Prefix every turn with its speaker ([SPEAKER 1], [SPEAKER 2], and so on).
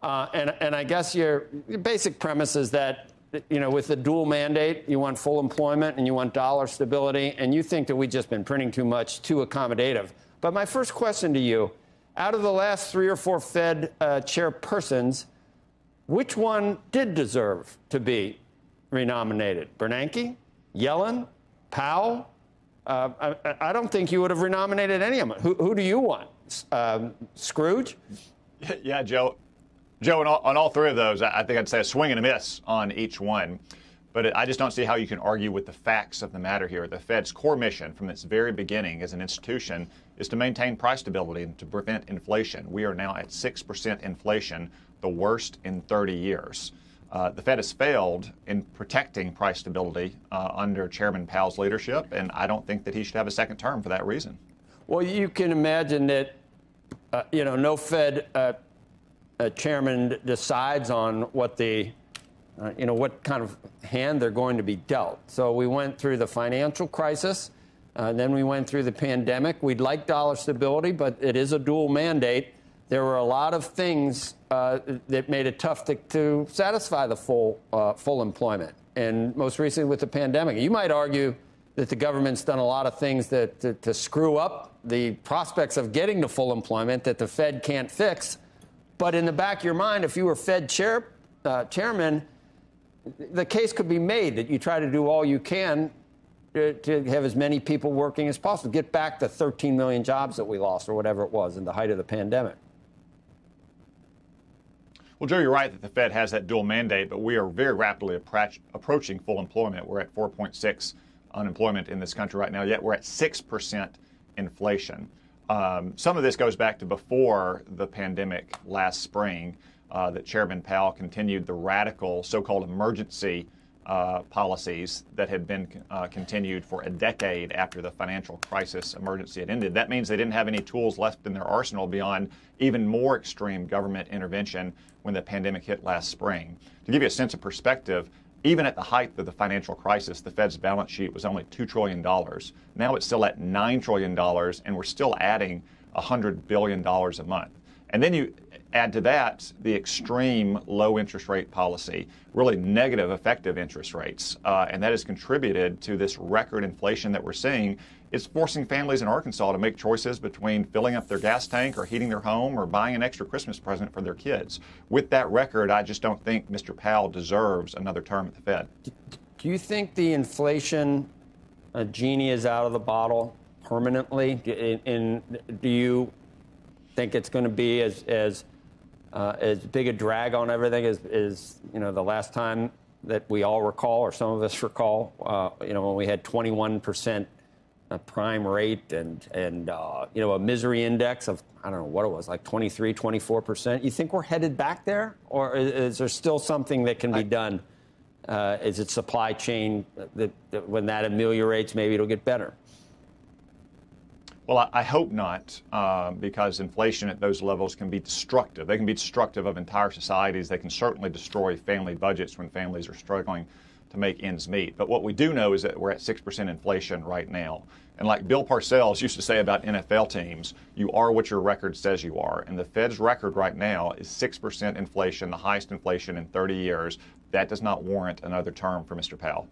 [SPEAKER 1] And I guess your basic premise is that, with the dual mandate, you want full employment and you want dollar stability, and you think that we've just been printing too much, too accommodative. But my first question to you, out of the last 3 or 4 Fed chairpersons, which one did deserve to be renominated? Bernanke? Yellen? Powell? I don't think you would have renominated any of them. Who do you want? Scrooge?
[SPEAKER 2] Yeah, Joe, on all 3 of those, I think I'd say a swing and a miss on each one. But I just don't see how you can argue with the facts of the matter here. The Fed's core mission from its very beginning as an institution is to maintain price stability and to prevent inflation. We are now at 6% inflation, the worst in 30 years. The Fed has failed in protecting price stability under Chairman Powell's leadership, and I don't think that he should have a second term for that reason.
[SPEAKER 1] Well, you can imagine that, no Fed chairman decides on what what kind of hand they're going to be dealt. So we went through the financial crisis, then we went through the pandemic. We'd like dollar stability, but it is a dual mandate. There were a lot of things that made it tough to satisfy the full employment. And most recently with the pandemic, you might argue that the government's done a lot of things to screw up the prospects of getting to full employment that the Fed can't fix. But in the back of your mind, if you were Fed chairman, the case could be made that you try to do all you can to have as many people working as possible, get back the 13 million jobs that we lost or whatever it was in the height of the pandemic.
[SPEAKER 2] Well, Joe, you're right that the Fed has that dual mandate, but we are very rapidly approaching full employment. We're at 4.6 unemployment in this country right now, yet we're at 6% inflation. Some of this goes back to before the pandemic last spring, that Chairman Powell continued the radical so-called emergency policies that had been continued for a decade after the financial crisis emergency had ended. That means they didn't have any tools left in their arsenal beyond even more extreme government intervention when the pandemic hit last spring. To give you a sense of perspective, even at the height of the financial crisis, the Fed's balance sheet was only $2 trillion. Now it's still at $9 trillion, and we're still adding $100 billion a month. And then you add to that the extreme low interest rate policy, really negative effective interest rates, and that has contributed to this record inflation that we're seeing. It's forcing families in Arkansas to make choices between filling up their gas tank or heating their home or buying an extra Christmas present for their kids. With that record, I just don't think Mr. Powell deserves another term at the Fed.
[SPEAKER 1] Do you think the inflation genie is out of the bottle permanently? And do you think it's going to be as big a drag on everything as the last time that we all recall, or some of us recall, when we had 21% prime rate and a misery index of, I don't know what it was, like 23, 24%. You think we're headed back there, or is there still something that can be done? Is it supply chain that when that ameliorates, maybe it'll get better?
[SPEAKER 2] Well, I hope not, because inflation at those levels can be destructive. They can be destructive of entire societies. They can certainly destroy family budgets when families are struggling to make ends meet. But what we do know is that we're at 6% inflation right now. And like Bill Parcells used to say about NFL teams, you are what your record says you are. And the Fed's record right now is 6% inflation, the highest inflation in 30 years. That does not warrant another term for Mr. Powell.